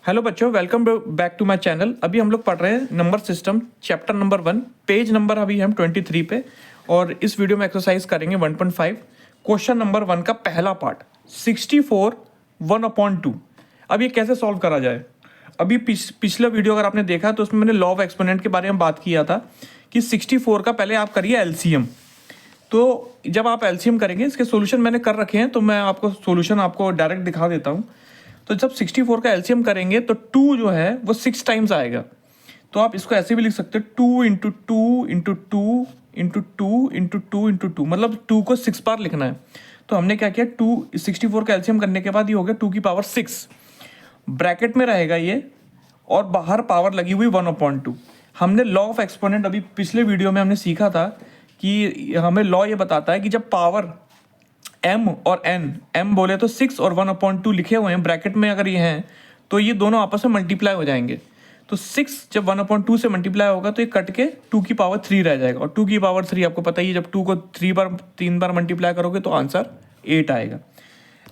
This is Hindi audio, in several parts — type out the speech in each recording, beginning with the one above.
हेलो बच्चों, welcome back to my channel. अभी हम लोग पढ़ रहे हैं number system chapter number 1, page number अभी हम 23 पे। और इस वीडियो में एक्सरसाइज करेंगे 1.5 क्वेश्चन नंबर 1 का पहला पार्ट 64 1/2। अब ये कैसे सॉल्व करा जाए। अभी पिछला वीडियो अगर आपने देखा तो उसमें मैंने लॉ ऑफ एक्सपोनेंट के बारे में बात किया था कि 64 का पहले आप करिए एलसीएम। तो जब आप एलसीएम करेंगे, इसके सॉल्यूशन मैंने कर रखे हैं तो मैं आपको सॉल्यूशन आपको डायरेक्ट दिखा देता हूँ। तो जब 64 का एलसीएम करेंगे तो 2 जो है वो 6 टाइम्स आएगा। तो आप इसको ऐसे भी लिख सकते हो 2 into two into two into two into two into two, मतलब 2 को 6 बार लिखना है। तो हमने क्या किया, 64 का एलसीएम करने के बाद ये हो गया 2 की पावर 6, ब्रैकेट में रहेगा ये, और बाहर पावर लगी हुई 1/2। हमने लॉ ऑफ एक्सपोनेंट अभी पिछले वीडियो में हमने सीखा था कि हमें लॉ ये बताता है कि जब पावर m और n, m बोले तो 6 और 1/2 लिखे हुए हैं ब्रैकेट में, अगर ये हैं तो ये दोनों आपस में मल्टीप्लाई हो जाएंगे। तो 6 जब 1/2 से मल्टीप्लाई होगा तो ये कट के 2 की पावर 3 रह जाएगा, और 2 की पावर 3 आपको पता ही है, जब 2 को 3 बार मल्टीप्लाई करोगे तो आंसर 8 आएगा।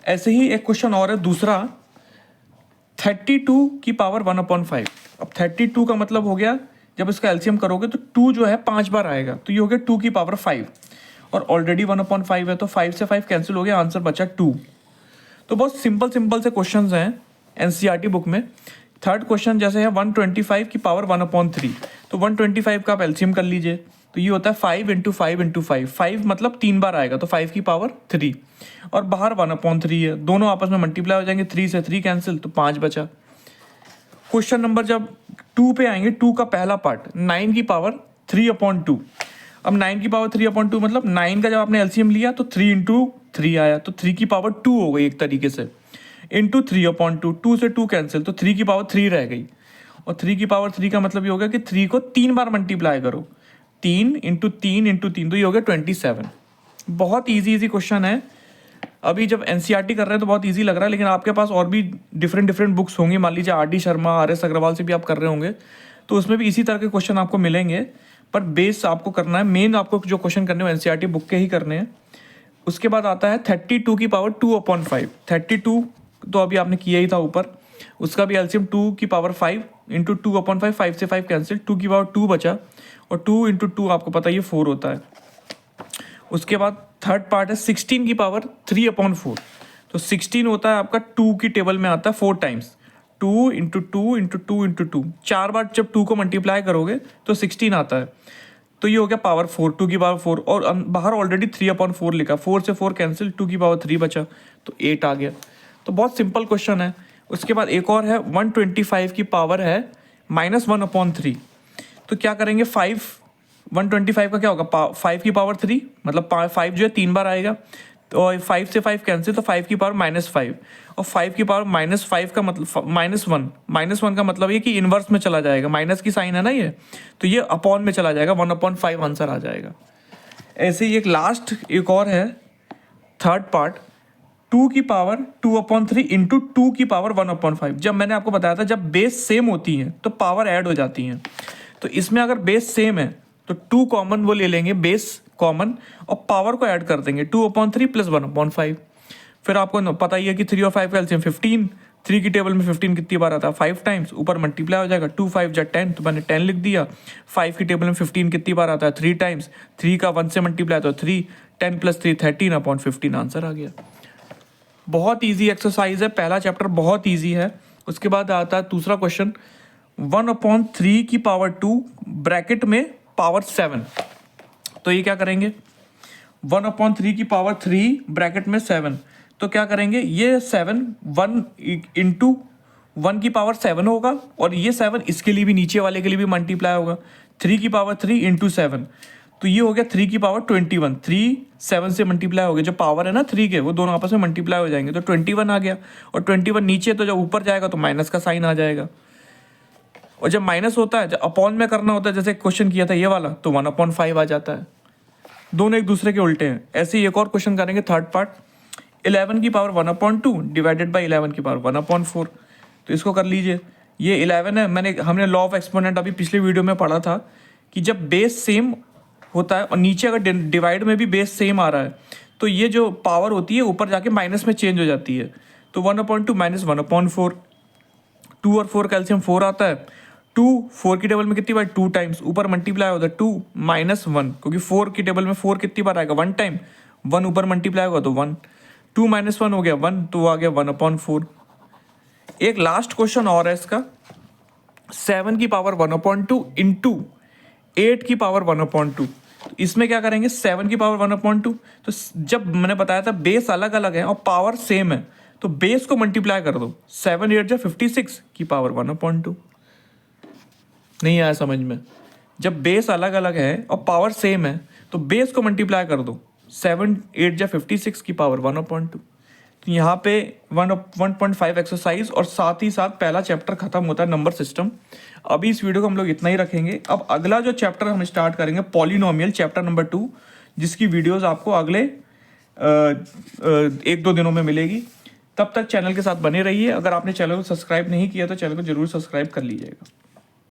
ऐसे ही एक क्वेश्चन और है दूसरा, 32 की पावर 1/5। अब 32 का मतलब हो गया, जब इसका एलसीएम करोगे तो 2 जो है 5 बार आएगा, तो ये हो गया 2 की पावर 5, और ऑलरेडी 1/5 है तो 5 से 5 कैंसिल हो गया, आंसर बचा 2। तो बहुत सिंपल से क्वेश्चंस हैं एनसीईआरटी बुक में। थर्ड क्वेश्चन जैसे है 125 की पावर 1/3। तो 125 का आप एलसीएम कर लीजिए, तो ये होता है 5 इंटू 5 इंटू 5। 5 मतलब 3 बार आएगा तो 5 की पावर 3, और बाहर 1/3 है, दोनों आपस में मल्टीप्लाई हो जाएंगे, 3 से 3 कैंसिल, तो 5 बचा। क्वेश्चन नंबर जब 2 पे आएंगे, 2 का पहला पार्ट 9 की पावर 3/2। अब 9 की पावर 3/2 मतलब 9 का जब आपने एलसीएम लिया तो 3 इंटू 3 आया, तो 3 की पावर 2 हो गई एक तरीके से, इंटू 3/2। 2 से 2 कैंसिल, तो 3 की पावर 3 रह गई, और 3 की पावर 3 का मतलब ये हो गया कि 3 को 3 बार मल्टीप्लाई करो, 3 इंटू 3 इंटू 3, तो ये हो गया 27। बहुत ईजी क्वेश्चन है। अभी जब एनसीईआरटी कर रहे हैं तो बहुत ईजी लग रहा है, लेकिन आपके पास और भी डिफरेंट बुक्स होंगी, मान लीजिए R D Sharma, R S Agarwal से भी आप कर रहे होंगे, तो उसमें भी इसी तरह के क्वेश्चन आपको मिलेंगे। पर बेस आपको करना है, मेन आपको जो क्वेश्चन करने हैं एनसीईआरटी बुक के ही करने हैं। उसके बाद आता है 32 की पावर 2/5। 32 तो अभी आपने किया ही था ऊपर, उसका भी एलसीएम 2 की पावर 5 इंटू 2/5, 5 से 5 कैंसिल, 2 की पावर 2 बचा, और 2 इंटू 2 आपको पता है ये 4 होता है। उसके बाद थर्ड पार्ट है 16 की पावर 3/4। तो 16 होता है आपका 2 की टेबल में आता है 4 टाइम्स, 2 इंटू 2 इंटू 2 इंटू 2, 4 बार जब 2 को मल्टीप्लाई करोगे तो 16 आता है, तो ये हो गया पावर 4, 2 की पावर 4, और बाहर ऑलरेडी 3/4 लिखा, 4 से 4 कैंसिल, 2 की पावर 3 बचा, तो 8 आ गया। तो बहुत सिंपल क्वेश्चन है। उसके बाद एक और है 125 की पावर है -1/3। तो क्या करेंगे, 125 का क्या होगा, 5 की पावर 3, मतलब 5 जो है 3 बार आएगा, तो 5 से 5 कैंसिल, तो 5 की पावर -5, और 5 की पावर -5 का मतलब -1 का मतलब ये कि इन्वर्स में चला जाएगा, माइनस की साइन है ना ये, तो ये अपॉन में चला जाएगा, 1/5 आंसर आ जाएगा। ऐसे ही एक लास्ट एक और है थर्ड पार्ट, 2 की पावर 2/3 इंटू 2 की पावर 1/5। जब मैंने आपको बताया था जब बेस सेम होती हैं तो पावर ऐड हो जाती हैं, तो इसमें अगर बेस सेम है तो 2 कॉमन वो ले लेंगे, बेस कॉमन, और पावर को ऐड कर देंगे 2/3 प्लस 1/5। फिर आपको पता ही है कि 3 और 5 का एलसीएम 15, 3 की टेबल में 15 कितनी बार आता है, 5 टाइम्स, ऊपर मल्टीप्लाई हो जाएगा, 2 5 जा 10, तो मैंने 10 लिख दिया। 5 की टेबल में 15 कितनी बार आता है, 3 टाइम्स, 3 का 1 से मल्टीप्लाई तो 3, 10 प्लस 3 13/15 आंसर आ गया। बहुत ईजी एक्सरसाइज है, पहला चैप्टर बहुत ईजी है। उसके बाद आता है दूसरा क्वेश्चन 1/3 की पावर 2 ब्रैकेट में पावर 7। तो ये क्या करेंगे, 1/3 की पावर 3 ब्रैकेट में 7, तो क्या करेंगे, ये 7 1 इंटू 1 की पावर 7 होगा, और ये 7 इसके लिए भी, नीचे वाले के लिए भी मल्टीप्लाई होगा, 3 की पावर 3 इंटू 7, तो ये हो गया 3 की पावर 21। 3 7 से मल्टीप्लाई हो गया, जो पावर है ना 3 के वो दोनों आपस में मल्टीप्लाई हो जाएंगे, तो 21 आ गया, और 21 नीचे, तो जब ऊपर जाएगा तो माइनस का साइन आ जाएगा, और जब माइनस होता है, जब अपॉन में करना होता है, जैसे क्वेश्चन किया था ये वाला, तो 1/5 आ जाता है। दोनों एक दूसरे के उल्टे हैं। ऐसे ही एक और क्वेश्चन करेंगे थर्ड पार्ट, 11 की पावर 1/2 डिवाइडेड बाई 11 की पावर 1/4। तो इसको कर लीजिए, ये 11 है, हमने लॉ ऑफ एक्सपोनेंट अभी पिछले वीडियो में पढ़ा था कि जब बेस सेम होता है और नीचे अगर डिवाइड में भी बेस सेम आ रहा है, तो ये जो पावर होती है ऊपर जाके माइनस में चेंज हो जाती है, तो 1/2 -1/4। 2 और 4 का एलसीएम 4 आता है। 2 4 की टेबल में कितनी बार 2 टाइम्स, ऊपर मल्टीप्लाई होता है 2 माइनस 1, क्योंकि 4 की टेबल में 4 कितनी बार आएगा 1 टाइम, 1 ऊपर मल्टीप्लाई होगा तो 1, 2 माइनस 1 हो गया 1, तो आ गया 1/4। एक लास्ट क्वेश्चन और है इसका, 7 की पावर 1/2 इंटू 8 की पावर 1/2। तो इसमें क्या करेंगे, 7 की पावर 1/2, तो जब मैंने बताया था बेस अलग अलग है और पावर सेम है, तो बेस को मल्टीप्लाई कर दो, 7 8 जा 56 की पावर 1/2। नहीं आया समझ में? जब बेस अलग अलग है और पावर सेम है तो बेस को मल्टीप्लाई कर दो, 7 8 जा 56 की पावर 1/2। तो यहाँ पे 1.5 एक्सरसाइज और साथ ही साथ पहला चैप्टर खत्म होता है नंबर सिस्टम। अभी इस वीडियो को हम लोग इतना ही रखेंगे। अब अगला जो चैप्टर हम स्टार्ट करेंगे पॉलिनोमियल चैप्टर नंबर 2, जिसकी वीडियोस आपको अगले 1-2 दिनों में मिलेगी। तब तक चैनल के साथ बने रहिए। अगर आपने चैनल को सब्सक्राइब नहीं किया तो चैनल को जरूर सब्सक्राइब कर लीजिएगा।